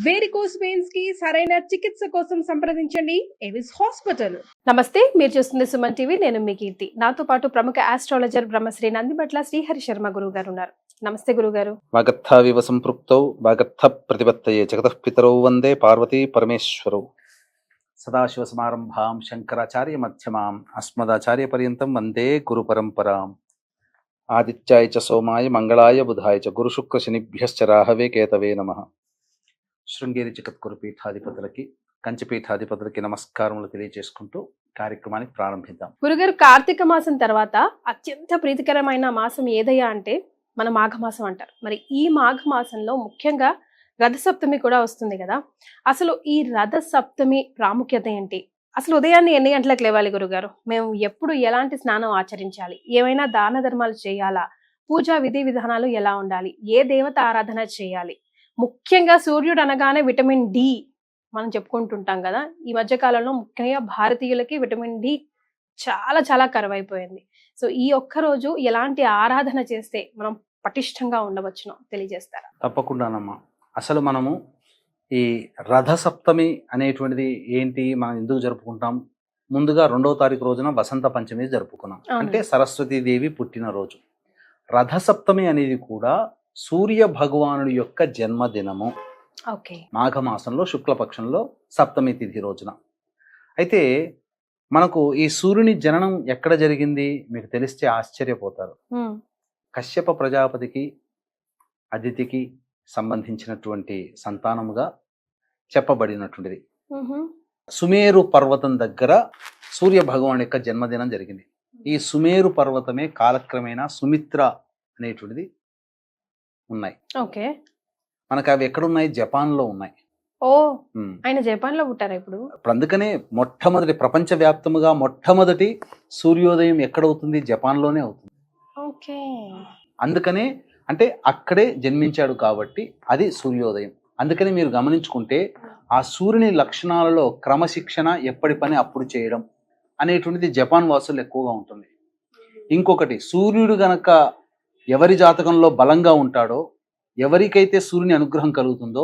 Varicose veins కి సరైన చికిత్స కోసం సంప్రదించండి ఎవిస్ హాస్పిటల్. నమస్తే, మీరు చూస్తుంది సుమన్ టీవీ. నేను మీ కీర్తి. నాతో పాటు ప్రముఖ ఆస్ట్రాలజర్ బ్రహ్మశ్రీ నందిబట్ల శ్రీహరి శర్మ గురువు గారు ఉన్నారు. నమస్తే గురుగారు. వాగర్థావివ సంపృక్తౌ వాగర్థ ప్రతిపత్తయే జగతః పితరౌ వందే పార్వతీ పరమేశ్వరౌ. సదాశివ సమారంభాం శంకరాచార్య మధ్యమాం అస్మదాచార్య పర్యంతం వందే గురు పరంపరాం. ఆదిత్యాయ చ సోమాయ మంగళాయ బుధాయ చ గురు శుక్ర శనిభ్యశ్చ రాహవే కేతవే నమః. శృంగేరి జగద్గురు పీఠాధిపతులకి కంచిపీఠాధిపతులకి నమస్కారములు తెలియజేసుకుంటూ కార్యక్రమాన్ని ప్రారంభిద్దాం. గురుగారు, కార్తీక మాసం తర్వాత అత్యంత ప్రీతికరమైన మాసం ఏదయ్యా అంటే మన మాఘమాసం అంటారు. మరి ఈ మాఘమాసంలో ముఖ్యంగా రథసప్తమి కూడా వస్తుంది కదా. అసలు ఈ రథసప్తమి ప్రాముఖ్యత ఏంటి? అసలు ఉదయాన్నే ఎన్ని గంటలకు లేవాలి గురుగారు? మేము ఎప్పుడు ఎలాంటి స్నానం ఆచరించాలి? ఏమైనా దాన ధర్మాలు చేయాలా? పూజా విధి విధానాలు ఎలా ఉండాలి? ఏ దేవత ఆరాధన చేయాలి? ముఖ్యంగా సూర్యుడు అనగానే విటమిన్ డి మనం చెప్పుకుంటుంటాం కదా. ఈ మధ్య కాలంలో ముఖ్యంగా భారతీయులకి విటమిన్ డి చాలా చాలా కరువైపోయింది. సో ఈ ఒక్క రోజు ఎలాంటి ఆరాధన చేస్తే మనం పటిష్టంగా ఉండవచ్చునో తెలియజేస్తారా? తప్పకుండానమ్మా. అసలు మనము ఈ రథసప్తమి అనేటువంటిది ఏంటి, మనం ఎందుకు జరుపుకుంటాం? ముందుగా 2వ తారీఖు రోజున వసంత పంచమి జరుపుకున్నాం, అంటే సరస్వతీదేవి పుట్టినరోజు. రథసప్తమి అనేది కూడా సూర్య భగవానుడి యొక్క జన్మదినము. మాఘమాసంలో శుక్లపక్షంలో సప్తమి తిథి రోజున. అయితే మనకు ఈ సూర్యుని జననం ఎక్కడ జరిగింది మీకు తెలిస్తే ఆశ్చర్యపోతారు. కశ్యప ప్రజాపతికి అదితికి సంబంధించినటువంటి సంతానముగా చెప్పబడినటువంటిది. సుమేరు పర్వతం దగ్గర సూర్య భగవాన్ యొక్క జన్మదినం జరిగింది. ఈ సుమేరు పర్వతమే కాలక్రమేణా సుమిత్ర అనేటువంటిది ఉన్నాయి. మనకు అవి ఎక్కడున్నాయి? జపాన్ లో ఉన్నాయి. ఆయన జపాన్ లో పుట్టారా ఇప్పుడు? అందుకనే మొట్టమొదటి ప్రపంచవ్యాప్తముగా మొట్టమొదటి సూర్యోదయం ఎక్కడవుతుంది? జపాన్ లోనే అవుతుంది. అందుకనే అంటే అక్కడే జన్మించాడు కాబట్టి అది సూర్యోదయం. అందుకని మీరు గమనించుకుంటే ఆ సూర్యుని లక్షణాలలో క్రమశిక్షణ, ఎప్పటి పని అప్పుడు చేయడం అనేటువంటిది జపాన్ వాసులు ఎక్కువగా ఉంటుంది. ఇంకొకటి, సూర్యుడు గనక ఎవరి జాతకంలో బలంగా ఉంటాడో, ఎవరికైతే సూర్యుని అనుగ్రహం కలుగుతుందో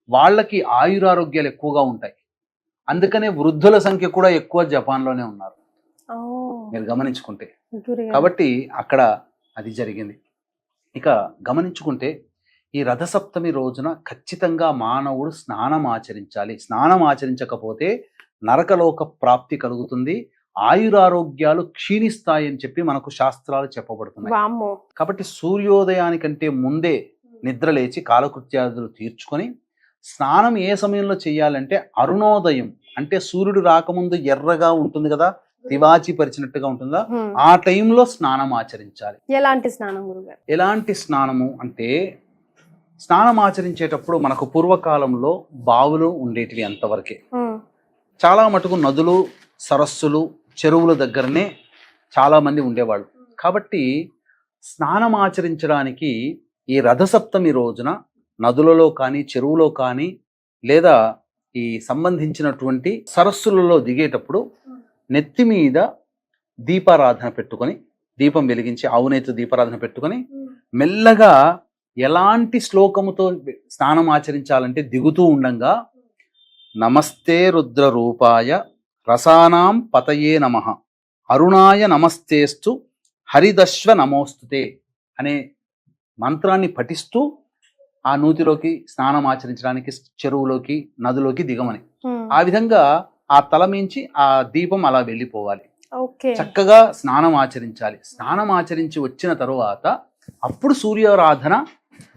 వాళ్ళకి ఆయురారోగ్యాలు ఎక్కువగా ఉంటాయి. అందుకనే వృద్ధుల సంఖ్య కూడా ఎక్కువ జపాన్లోనే ఉన్నారు మీరు గమనించుకుంటే. కాబట్టి అక్కడ అది జరిగింది. ఇక గమనించుకుంటే ఈ రథసప్తమి రోజున ఖచ్చితంగా మానవుడు స్నానం ఆచరించాలి. స్నానం ఆచరించకపోతే నరకలోక ప్రాప్తి కలుగుతుంది, ఆయురారోగ్యాలు క్షీణిస్తాయని చెప్పి మనకు శాస్త్రాలు చెప్పబడుతున్నాయి. కాబట్టి సూర్యోదయానికంటే ముందే నిద్ర లేచి కాలకృత్యాదులు తీర్చుకొని స్నానం ఏ సమయంలో చేయాలంటే అరుణోదయం, అంటే సూర్యుడు రాకముందు ఎర్రగా ఉంటుంది కదా, తివాచి పరిచినట్టుగా ఉంటుందా, ఆ టైంలో స్నానం ఆచరించాలి. ఎలాంటి స్నానం గురుగారు? ఎలాంటి స్నానము అంటే, స్నానం ఆచరించేటప్పుడు మనకు పూర్వకాలంలో బావులు ఉండేటివి అంతవరకే. చాలా మటుకు నదులు, సరస్సులు, చెరువుల దగ్గరనే చాలా మంది ఉండేవాళ్ళు. కాబట్టి స్నానం ఆచరించడానికి ఈ రథసప్తమి రోజున నదులలో కానీ, చెరువులో కానీ, లేదా ఈ సంబంధించినటువంటి సరస్సులలో దిగేటప్పుడు నెత్తి మీద దీపారాధన పెట్టుకొని, దీపం వెలిగించి ఆవునేతి దీపారాధన పెట్టుకొని మెల్లగా ఎలాంటి శ్లోకముతో స్నానం ఆచరించాలంటే, దిగుతూ ఉండంగా నమస్తే రుద్ర రూపాయ రసానాం పతయే నమః అరుణాయ నమస్తేస్తు హరిదశ్వ నమోస్తుతే అనే మంత్రాన్ని పఠిస్తూ ఆ నూతిలోకి స్నానం ఆచరించడానికి చెరువులోకి, నదిలోకి దిగమని. ఆ విధంగా ఆ తల మించి ఆ దీపం అలా వెళ్ళిపోవాలి. చక్కగా స్నానం ఆచరించాలి. స్నానం ఆచరించి వచ్చిన తరువాత అప్పుడు సూర్యారాధన,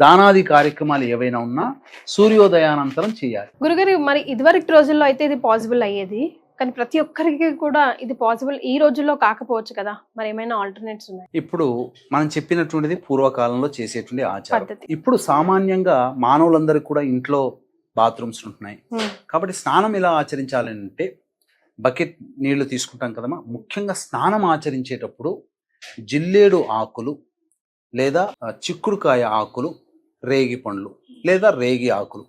దానాది కార్యక్రమాలు ఏవైనా ఉన్నా సూర్యోదయానంతరం చేయాలి. గురుగారు, మరి ఇదివరకు రోజుల్లో అయితే ఇది పాసిబుల్ అయ్యేది, కానీ ప్రతి ఒక్కరికి కూడా ఇది పాసిబుల్ ఈ రోజుల్లో కాకపోవచ్చు కదా. మరి ఏమైనా ఆల్టర్నేట్స్ ఉన్నాయి? ఇప్పుడు మనం చెప్పినటువంటిది పూర్వకాలంలో చేసేటువంటి ఆచారం. ఇప్పుడు సామాన్యంగా మానవులందరికీ కూడా ఇంట్లో బాత్రూమ్స్ ఉంటున్నాయి. కాబట్టి స్నానం ఎలా ఆచరించాలంటే, బకెట్ నీళ్లు తీసుకుంటాం కదమ్మా. ముఖ్యంగా స్నానం ఆచరించేటప్పుడు జిల్లేడు ఆకులు లేదా చిక్కుడుకాయ ఆకులు, రేగి పండ్లు లేదా రేగి ఆకులు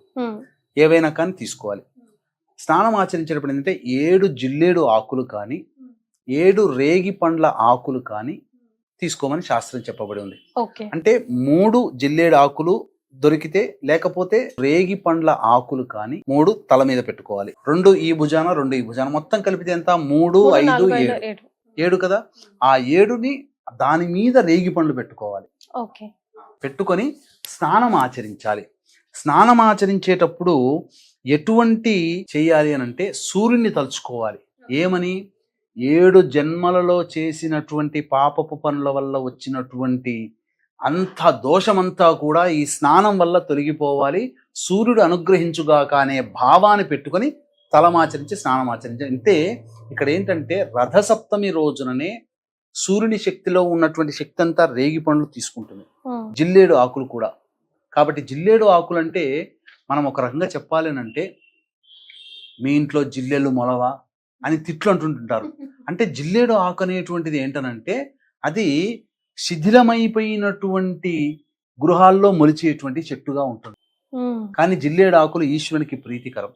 ఏవైనా కానీ తీసుకోవాలి. స్నానం ఆచరించేటప్పుడు ఏంటంటే 7 జిల్లేడు ఆకులు కానీ 7 రేగి పండ్ల ఆకులు కానీ తీసుకోమని శాస్త్రం చెప్పబడి ఉంది. అంటే 3 జిల్లేడు ఆకులు దొరికితే, లేకపోతే రేగి పండ్ల ఆకులు కానీ 3 తల మీద పెట్టుకోవాలి. 2 ఈ భుజాన 2 ఈ భుజాన, మొత్తం కలిపితే ఎంత 3, 5, 7 7 కదా. ఆ 7ని దాని మీద రేగి పండ్లు పెట్టుకోవాలి. ఓకే. పెట్టుకొని స్నానం ఆచరించాలి. స్నానం ఆచరించేటప్పుడు ఎటువంటి చేయాలి అని అంటే సూర్యుని తలుచుకోవాలి. ఏమని? 7 జన్మలలో చేసినటువంటి పాపపు పనుల వల్ల వచ్చినటువంటి అంత దోషమంతా కూడా ఈ స్నానం వల్ల తొలగిపోవాలి, సూర్యుడు అనుగ్రహించుగాక అనే భావాన్ని పెట్టుకొని తలమాచరించి స్నానం ఆచరించి. అంటే ఇక్కడ ఏంటంటే రథసప్తమి రోజుననే సూర్యుని శక్తిలో ఉన్నటువంటి శక్తి అంతా రేగి పండ్లు తీసుకుంటుంది, జిల్లేడు ఆకులు కూడా. కాబట్టి జిల్లేడు ఆకులు అంటే మనం ఒక రకంగా చెప్పాలి అంటే మీ ఇంట్లో జిల్లెలు మొలవా అని తిట్లు అంటుంటారు. అంటే జిల్లేడు ఆకు అనేటువంటిది ఏంటనంటే అది శిథిలమైపోయినటువంటి గృహాల్లో మొలిచేటువంటి చెట్టుగా ఉంటుంది. కానీ జిల్లేడు ఆకులు ఈశ్వరునికి ప్రీతికరం.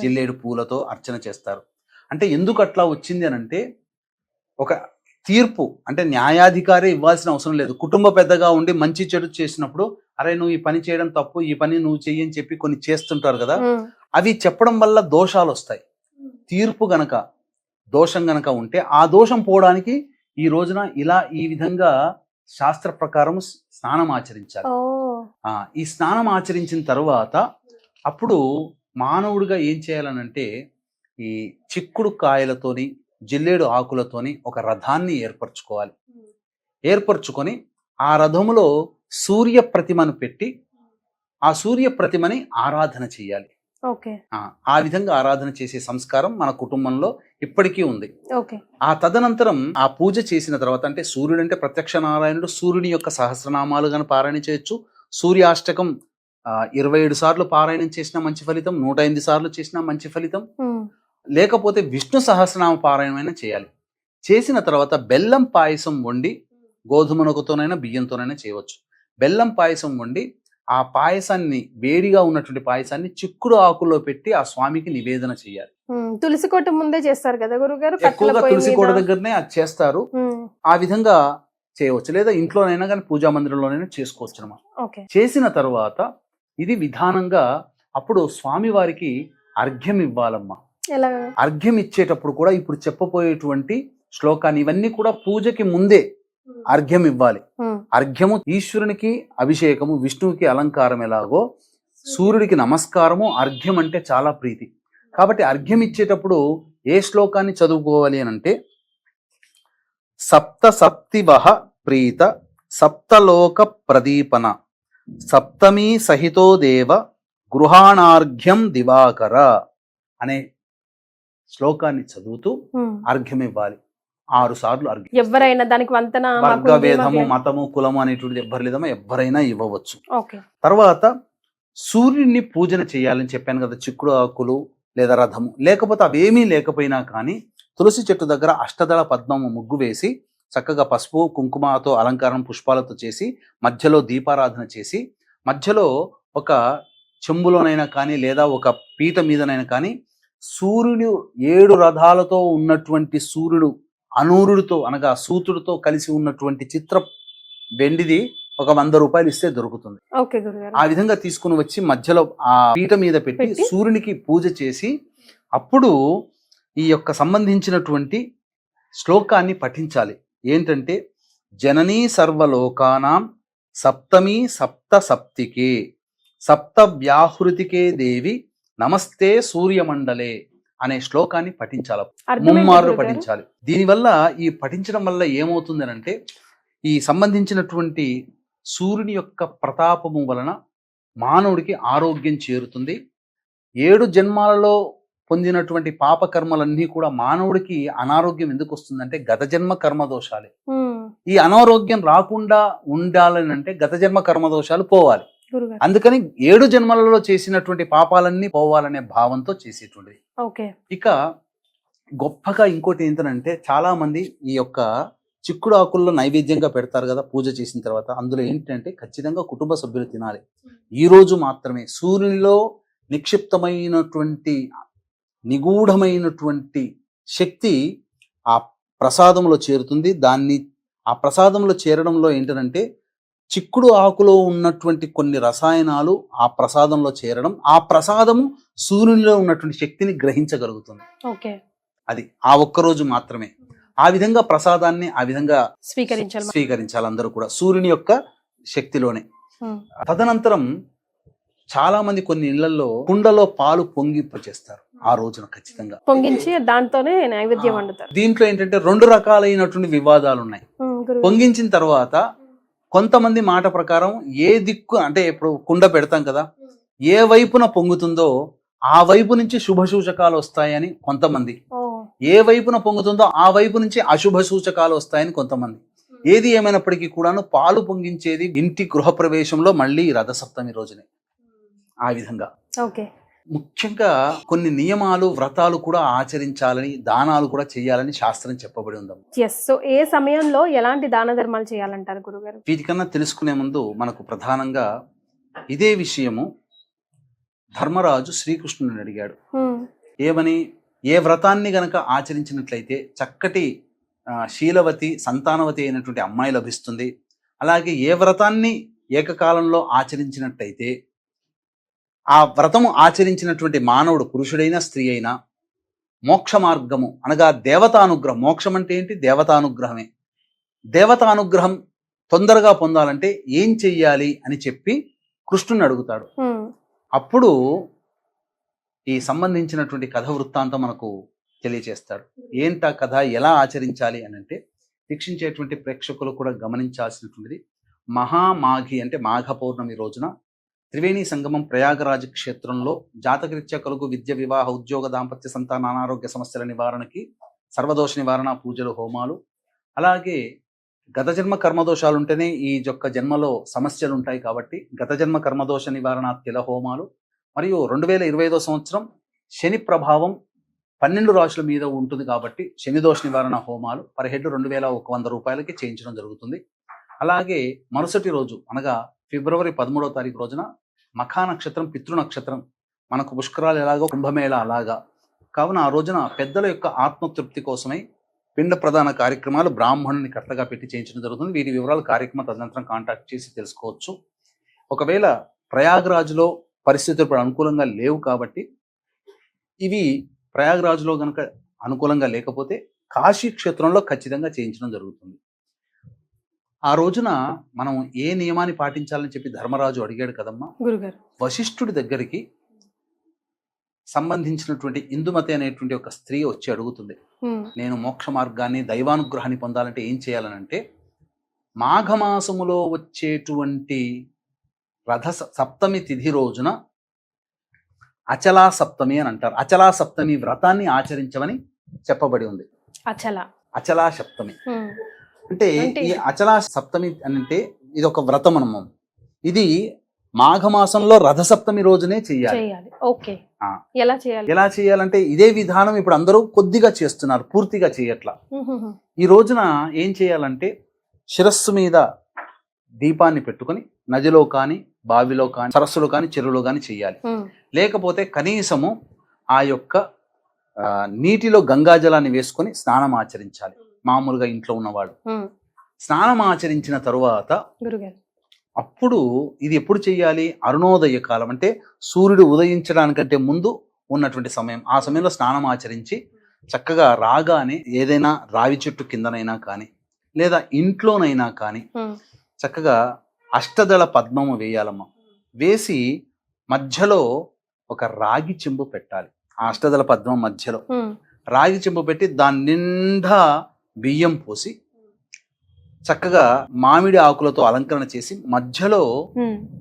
జిల్లేడు పూలతో అర్చన చేస్తారు. అంటే ఎందుకు అట్లా వచ్చింది అని అంటే ఒక తీర్పు, అంటే న్యాయాధికారి ఇవ్వాల్సిన అవసరం లేదు. కుటుంబ పెద్దగా ఉండి మంచి చెడు చేసినప్పుడు అరే నువ్వు ఈ పని చేయడం తప్పు, ఈ పని నువ్వు చెయ్యి అని చెప్పి కొన్ని చేస్తుంటారు కదా, అవి చెప్పడం వల్ల దోషాలు వస్తాయి. తీర్పు గనక దోషం గనక ఉంటే ఆ దోషం పోవడానికి ఈ రోజున ఇలా ఈ విధంగా శాస్త్ర ప్రకారం స్నానం ఆచరించాలి. ఈ స్నానం ఆచరించిన తర్వాత అప్పుడు మానవుడిగా ఏం చేయాలనంటే ఈ చిక్కుడు కాయలతోని జిల్లేడు ఆకులతోని ఒక రథాన్ని ఏర్పరచుకోవాలి. ఏర్పరచుకొని ఆ రథములో సూర్య ప్రతిమను పెట్టి ఆ సూర్య ప్రతిమని ఆరాధన చేయాలి. ఆ విధంగా ఆరాధన చేసే సంస్కారం మన కుటుంబంలో ఇప్పటికీ ఉంది. ఆ తదనంతరం ఆ పూజ చేసిన తర్వాత, అంటే సూర్యుడు అంటే ప్రత్యక్ష నారాయణుడు, సూర్యుని యొక్క సహస్రనామాలు గాని పారాయణ చేయొచ్చు. సూర్యాష్టకం 27 సార్లు పారాయణం చేసినా మంచి ఫలితం, 108 సార్లు చేసినా మంచి ఫలితం. లేకపోతే విష్ణు సహస్రనామ పారాయణమైనా చేయాలి. చేసిన తర్వాత బెల్లం పాయసం వండి, గోధుమ నూకతోనైనా బియ్యంతోనైనా చేయవచ్చు. బెల్లం పాయసం వండి ఆ పాయసాన్ని, వేడిగా ఉన్నటువంటి పాయసాన్ని చిక్కుడు ఆకుల్లో పెట్టి ఆ స్వామికి నివేదన చేయాలి. తులసి కోట ముందే చేస్తారు కదా గురుగారు, ఎక్కువగా తులసి కోట దగ్గరనే అది చేస్తారు. ఆ విధంగా చేయవచ్చు, లేదా ఇంట్లోనైనా కానీ పూజా మందిరంలోనైనా చేసుకోవచ్చు అన్నమాట. చేసిన తర్వాత ఇది విధానంగా అప్పుడు స్వామి వారికి అర్ఘ్యం ఇవ్వాలమ్మా. అర్ఘ్యం ఇచ్చేటప్పుడు కూడా ఇప్పుడు చెప్పబోయేటువంటి శ్లోకాన్ని ఇవన్నీ కూడా పూజకి ముందే అర్ఘ్యం ఇవ్వాలి. అర్ఘ్యము ఈశ్వరునికి అభిషేకము, విష్ణువుకి అలంకారం ఎలాగో సూర్యుడికి నమస్కారము, అర్ఘ్యం అంటే చాలా ప్రీతి. కాబట్టి అర్ఘ్యం ఇచ్చేటప్పుడు ఏ శ్లోకాన్ని చదువుకోవాలి అని అంటే సప్త సప్తివహ ప్రీత సప్తలోక ప్రదీపన సప్తమీ సహితో దేవ గృహాణార్ఘ్యం దివాకర అనే శ్లోకాన్ని చదువుతూ అర్ఘ్యం ఇవ్వాలి. 6 సార్లు అర్ఘ్యం. ఎవరైనా దానికి వంతన వర్గభేదము, మతము, కులము అనేటువంటిది ఎవ్వరు లేదమ్మా, ఎవరైనా ఇవ్వవచ్చు. తర్వాత సూర్యుడిని పూజన చేయాలని చెప్పాను కదా, చిక్కుడు ఆకులు లేదా రథము, లేకపోతే అవేమీ లేకపోయినా కానీ తులసి చెట్టు దగ్గర అష్టదళ పద్మము ముగ్గు వేసి చక్కగా పసుపు కుంకుమతో అలంకారం పుష్పాలతో చేసి మధ్యలో దీపారాధన చేసి మధ్యలో ఒక చెంబులోనైనా కానీ లేదా ఒక పీట మీదనైనా కానీ సూర్యుడు 7 రథాలతో ఉన్నటువంటి సూర్యుడు అనూరుడితో అనగా సూతుడితో కలిసి ఉన్నటువంటి చిత్ర వెండిది ఒక 100 రూపాయలు ఇస్తే దొరుకుతుంది. ఆ విధంగా తీసుకుని వచ్చి మధ్యలో ఆ పీట మీద పెట్టి సూర్యునికి పూజ చేసి అప్పుడు ఈ యొక్క సంబంధించినటువంటి శ్లోకాన్ని పఠించాలి. ఏంటంటే జననీ సర్వలోకానాం సప్తమీ సప్త సప్తికే సప్త వ్యాహృతికే దేవి నమస్తే సూర్యమండలే అనే శ్లోకాన్ని పఠించాలి, 3 మార్లు పఠించాలి. దీనివల్ల ఈ పఠించడం వల్ల ఏమవుతుంది అంటే ఈ సంబంధించినటువంటి సూర్యుని యొక్క ప్రతాపము వలన మానవుడికి ఆరోగ్యం చేరుతుంది. 7 జన్మాలలో పొందినటువంటి పాపకర్మలన్నీ కూడా మానవుడికి అనారోగ్యం ఎందుకు వస్తుందంటే గత జన్మ కర్మదోషాలే. ఈ అనారోగ్యం రాకుండా ఉండాలని అంటే గత జన్మ కర్మదోషాలు పోవాలి. అందుకని 7 జన్మలలో చేసినటువంటి పాపాలన్నీ పోవాలనే భావంతో చేసేటువంటిది. ఇక గొప్పగా ఇంకోటి ఏంటంటే చాలా మంది ఈ యొక్క చిక్కుడు ఆకుల్లో నైవేద్యంగా పెడతారు కదా పూజ చేసిన తర్వాత, అందులో ఏంటంటే ఖచ్చితంగా కుటుంబ సభ్యులు తినాలి. ఈ రోజు మాత్రమే సూర్యునిలో నిక్షిప్తమైనటువంటి నిగూఢమైనటువంటి శక్తి ఆ ప్రసాదంలో చేరుతుంది. దాన్ని ఆ ప్రసాదంలో చేరడంలో ఏంటంటే చిక్కుడు ఆకులో ఉన్నటువంటి కొన్ని రసాయనాలు ఆ ప్రసాదంలో చేరడం, ఆ ప్రసాదము సూర్యునిలో ఉన్నటువంటి శక్తిని గ్రహించగలుగుతుంది. ఓకే. అది ఆ ఒక్కరోజు మాత్రమే. ఆ విధంగా ప్రసాదాన్ని ఆ విధంగా స్వీకరించాలి అందరూ కూడా సూర్యుని యొక్క శక్తిలోనే. తదనంతరం చాలా మంది కొన్ని ఇళ్లలో కుండలో పాలు పొంగింపచేస్తారు ఆ రోజున, ఖచ్చితంగా పొంగించి దాంతోనే నైవేద్యం వండుతారు. దీంట్లో ఏంటంటే 2 రకాలైనటువంటి వివాదాలు ఉన్నాయి. పొంగించిన తర్వాత కొంతమంది మాట ప్రకారం ఏ దిక్కు అంటే ఇప్పుడు కుండ పెడతాం కదా, ఏ వైపున పొంగుతుందో ఆ వైపు నుంచి శుభ సూచకాలు వస్తాయని కొంతమంది, ఏ వైపున పొంగుతుందో ఆ వైపు నుంచి అశుభ సూచకాలు వస్తాయని కొంతమంది. ఏది ఏమైనప్పటికీ కూడాను పాలు పొంగించేది ఇంటి గృహప్రవేశంలో మళ్ళీ రథసప్తమి రోజునే. ఆ విధంగా ముఖ్యంగా కొన్ని నియమాలు వ్రతాలు కూడా ఆచరించాలని, దానాలు కూడా చేయాలని శాస్త్రం చెప్పబడి ఉంది. సో ఏ సమయంలో ఎలాంటి దాన ధర్మాలు చేయాలంటారు గురుగారు? వీటికన్నా తెలుసుకునే ముందు మనకు ప్రధానంగా ఇదే విషయము ధర్మరాజు శ్రీకృష్ణుని అడిగాడు. ఏమని? ఏ వ్రతాన్ని గనక ఆచరించినట్లయితే చక్కటి శీలవతి సంతానవతి అయినటువంటి అమ్మాయి లభిస్తుంది, అలాగే ఏ వ్రతాన్ని ఏకకాలంలో ఆచరించినట్టయితే ఆ వ్రతము ఆచరించినటువంటి మానవుడు పురుషుడైనా స్త్రీ అయినా మోక్ష మార్గము అనగా దేవతానుగ్రహం, మోక్షం అంటే ఏంటి? దేవతానుగ్రహమే. దేవతానుగ్రహం తొందరగా పొందాలంటే ఏం చెయ్యాలి అని చెప్పి కృష్ణుని అడుగుతాడు. అప్పుడు ఈ సంబంధించినటువంటి కథ వృత్తాంతం మనకు తెలియచేస్తాడు. ఏంటా కథ, ఎలా ఆచరించాలి అని అంటే వీక్షించేటువంటి ప్రేక్షకులు కూడా గమనించాల్సినటువంటిది, మహామాఘి అంటే మాఘ పౌర్ణమి రోజున త్రివేణి సంగమం ప్రయాగరాజ క్షేత్రంలో జాతకరీత్యా కలుగు విద్య, వివాహ, ఉద్యోగ, దాంపత్య, సంతాన, అనారోగ్య సమస్యల నివారణకి సర్వదోష నివారణ పూజలు, హోమాలు, అలాగే గత జన్మ కర్మదోషాలు ఉంటేనే ఈ యొక్క జన్మలో సమస్యలు ఉంటాయి కాబట్టి గత జన్మ కర్మదోష నివారణ తిల హోమాలు, మరియు 2025 సంవత్సరం శని ప్రభావం 12 రాశుల మీద ఉంటుంది కాబట్టి శని దోష నివారణ హోమాలు పర్ హెడ్ 2100 రూపాయలకి చేయించడం జరుగుతుంది. అలాగే మరుసటి రోజు అనగా ఫిబ్రవరి 13వ తారీఖు రోజున మఖా నక్షత్రం, పితృ నక్షత్రం, మనకు పుష్కరాలు ఎలాగో కుంభమేళ అలాగా, కావున ఆ రోజున పెద్దల యొక్క ఆత్మతృప్తి కోసమై పిండ ప్రధాన కార్యక్రమాలు బ్రాహ్మణుని కర్తగా పెట్టి చేయించడం జరుగుతుంది. వీటి వివరాలు కార్యక్రమ తదనంతరం కాంటాక్ట్ చేసి తెలుసుకోవచ్చు. ఒకవేళ ప్రయాగరాజులో పరిస్థితులు ఇప్పుడు అనుకూలంగా లేవు కాబట్టి, ఇవి ప్రయాగరాజులో కనుక అనుకూలంగా లేకపోతే కాశీ క్షేత్రంలో ఖచ్చితంగా చేయించడం జరుగుతుంది. ఆ రోజున మనం ఏ నియమాన్ని పాటించాలని చెప్పి ధర్మరాజు అడిగాడు కదమ్మా గురుగారు. వశిష్ఠుడి దగ్గరికి సంబంధించినటువంటి ఇందుమతి అనేటువంటి ఒక స్త్రీ వచ్చి అడుగుతుంది, నేను మోక్ష మార్గాన్ని, దైవానుగ్రహాన్ని పొందాలంటే ఏం చేయాలనంటే, మాఘమాసములో వచ్చేటువంటి రథ సప్తమి తిథి రోజున అచలా సప్తమి అని అంటారు. అచలా సప్తమి వ్రతాన్ని ఆచరించమని చెప్పబడి ఉంది. అచలా సప్తమి అంటే ఈ అచలా సప్తమి అంటే ఇది ఒక వ్రతం అన్నమాట. ఇది మాఘమాసంలో రథసప్తమి రోజునే చెయ్యాలి. ఎలా చేయాలంటే ఇదే విధానం ఇప్పుడు అందరూ కొద్దిగా చేస్తున్నారు, పూర్తిగా చేయట్లా. ఈ రోజున ఏం చేయాలంటే శిరస్సు మీద దీపాన్ని పెట్టుకొని నదిలో కానీ, బావిలో కానీ, సరస్సులో కానీ, చెరువులో కానీ చెయ్యాలి. లేకపోతే కనీసము ఆ యొక్క నీటిలో గంగాజలాన్ని వేసుకొని స్నానం ఆచరించాలి. మామూలుగా ఇంట్లో ఉన్నవాడు స్నానం ఆచరించిన తరువాత అప్పుడు ఇది ఎప్పుడు చెయ్యాలి? అరుణోదయ కాలం అంటే సూర్యుడు ఉదయించడానికంటే ముందు ఉన్నటువంటి సమయం. ఆ సమయంలో స్నానం ఆచరించి చక్కగా రాగానే ఏదైనా రావి చెట్టు కిందనైనా కానీ లేదా ఇంట్లోనైనా కానీ చక్కగా అష్టదళ పద్మము వేయాలమ్మా. వేసి మధ్యలో ఒక రాగి చెంబు పెట్టాలి. ఆ అష్టదళ పద్మం మధ్యలో రాగి చెంబు పెట్టి దాని నిండా బియ్యం పోసి చక్కగా మామిడి ఆకులతో అలంకరణ చేసి మధ్యలో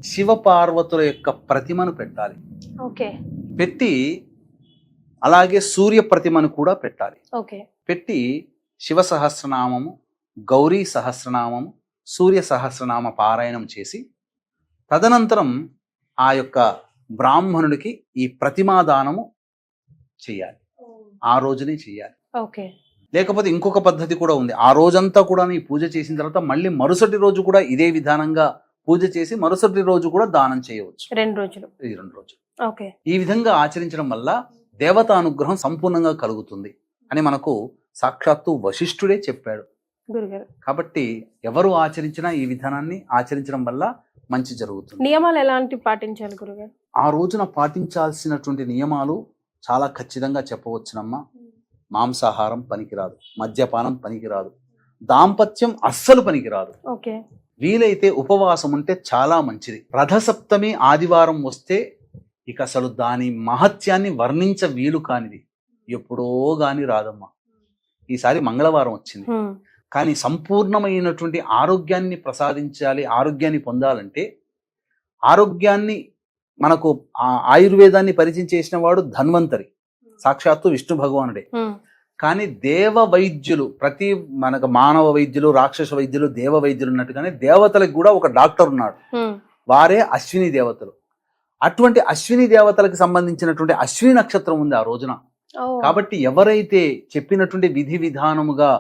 శివపార్వతుల యొక్క ప్రతిమను పెట్టాలి. పెట్టి అలాగే సూర్య ప్రతిమను కూడా పెట్టాలి. పెట్టి శివ సహస్రనామము, గౌరీ సహస్రనామము, సూర్య సహస్రనామ పారాయణం చేసి తదనంతరం ఆ యొక్క బ్రాహ్మణుడికి ఈ ప్రతిమాదానము చెయ్యాలి. ఆ రోజునే చెయ్యాలి. లేకపోతే ఇంకొక పద్ధతి కూడా ఉంది. ఆ రోజంతా కూడా ఈ పూజ చేసిన తర్వాత మళ్ళీ మరుసటి రోజు కూడా ఇదే విధానంగా పూజ చేసి మరుసటి రోజు కూడా దానం చేయవచ్చు. 2 రోజులు. ఈ విధంగా ఆచరించడం వల్ల దేవతానుగ్రహం సంపూర్ణంగా కలుగుతుంది అని మనకు సాక్షాత్తు వశిష్ఠుడే చెప్పాడు. గురుగారు కాబట్టి ఎవరు ఆచరించినా ఈ విధానాన్ని ఆచరించడం వల్ల మంచి జరుగుతుంది. నియమాలు ఎలాంటి పాటించాలి గురుగారు? ఆ రోజున పాటించాల్సినటువంటి నియమాలు చాలా ఖచ్చితంగా చెప్పవచ్చునమ్మా. మాంసాహారం పనికిరాదు, మద్యపానం పనికిరాదు, దాంపత్యం అస్సలు పనికిరాదు. ఓకే. వీలైతే ఉపవాసం ఉంటే చాలా మంచిది. రథసప్తమి ఆదివారం వస్తే ఇక అసలు దాని మహత్యాన్ని వర్ణించ వీలు కానిది. ఎప్పుడో గాని రాదమ్మా. ఈసారి మంగళవారం వచ్చింది. కానీ సంపూర్ణమైనటువంటి ఆరోగ్యాన్ని ప్రసాదించాలి, ఆరోగ్యాన్ని పొందాలంటే ఆరోగ్యాన్ని మనకు ఆయుర్వేదాన్ని పరిచయం చేసిన వాడు ధన్వంతరి, సాక్షాత్తు విష్ణు భగవానుడే. కానీ దేవ వైద్యులు, ప్రతి మనకు మానవ వైద్యులు, రాక్షస వైద్యులు, దేవ వైద్యులు ఉన్నట్టుగానే దేవతలకు కూడా ఒక డాక్టర్ ఉన్నాడు. వారే అశ్విని దేవతలు. అటువంటి అశ్విని దేవతలకు సంబంధించినటువంటి అశ్విని నక్షత్రం ఉంది ఆ రోజున. కాబట్టి ఎవరైతే చెప్పినటువంటి విధి విధానముగా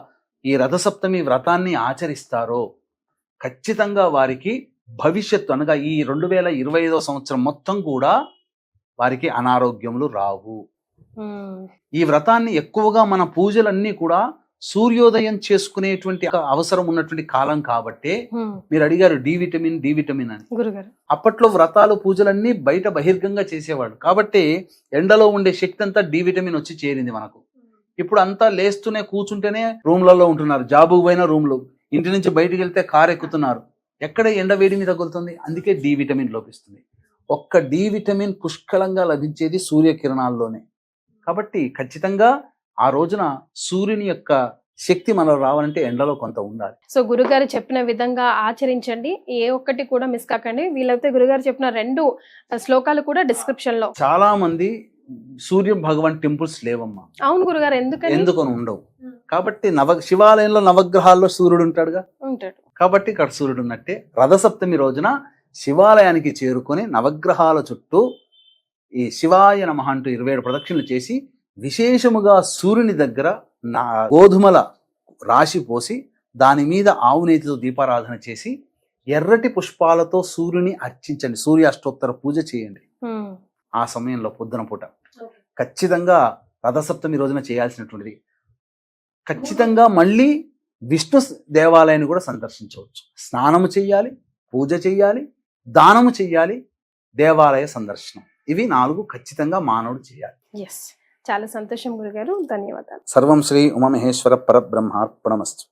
ఈ రథసప్తమి వ్రతాన్ని ఆచరిస్తారో ఖచ్చితంగా వారికి భవిష్యత్తు అనగా ఈ 2025వ సంవత్సరం మొత్తం కూడా వారికి అనారోగ్యములు రావు. ఈ వ్రతాన్ని ఎక్కువగా మన పూజలన్నీ కూడా సూర్యోదయం చేసుకునేటువంటి అవసరం ఉన్నటువంటి కాలం కాబట్టి మీరు అడిగారు డి విటమిన్ అని. అప్పట్లో వ్రతాలు పూజలన్నీ బయట బహిర్గంగా చేసేవాడు కాబట్టి ఎండలో ఉండే శక్తి అంతా డి విటమిన్ వచ్చి చేరింది మనకు. ఇప్పుడు అంతా లేస్తూనే కూర్చుంటేనే రూమ్లలో ఉంటున్నారు, జాబుకు పోయిన రూమ్లు, ఇంటి నుంచి బయటికి వెళ్తే కారు ఎక్కుతున్నారు. ఎక్కడ ఎండ వేడిమి తగులుతుంది, అందుకే డి విటమిన్ లోపిస్తుంది. ఒక్క డి విటమిన్ పుష్కలంగా లభించేది సూర్యకిరణాల్లోనే. కాబట్టి ఖచ్చితంగా ఆ రోజున సూర్యుని యొక్క శక్తి మనలో రావాలంటే ఎండలో కొంత ఉండాలి. సో గురుగారు చెప్పిన విధంగా ఆచరించండి, ఏ ఒక్కటి కూడా మిస్ కాకండి. వీలైతే గురుగారు చెప్పిన 2 శ్లోకాలు కూడా డిస్క్రిప్షన్ లో. చాలా మంది సూర్య భగవాన్ టెంపుల్స్ లేవమ్మా. అవును గురుగారు, ఎందుకని ఉండవు? కాబట్టి శివాలయంలో నవగ్రహాల్లో సూర్యుడు ఉంటాడుగా, ఉంటాడు. కాబట్టి ఇక్కడ సూర్యుడు ఉన్నట్టే రథసప్తమి రోజున శివాలయానికి చేరుకొని నవగ్రహాల చుట్టూ ఈ శివాయ నమః అంటూ 27 ప్రదక్షిణలు చేసి విశేషముగా సూర్యుని దగ్గర గోధుమల రాశి పోసి దాని మీద ఆవు నేతితో దీపారాధన చేసి ఎర్రటి పుష్పాలతో సూర్యుని అర్చించండి. సూర్య అష్టోత్తర పూజ చేయండి. ఆ సమయంలో పొద్దున పూట ఖచ్చితంగా రథసప్తమి రోజున చేయాల్సినటువంటిది. ఖచ్చితంగా మళ్ళీ విష్ణు దేవాలయాన్ని కూడా సందర్శించవచ్చు. స్నానము చెయ్యాలి, పూజ చెయ్యాలి, దానము చెయ్యాలి, దేవాలయ సందర్శనం. ఇవి 4 ఖచ్చితంగా మానవుడు చేయాలి. చాలా సంతోషం గురుగారు, ధన్యవాదాలు. సర్వం శ్రీ ఉమామహేశ్వర పరబ్రహ్మార్పణమస్తు.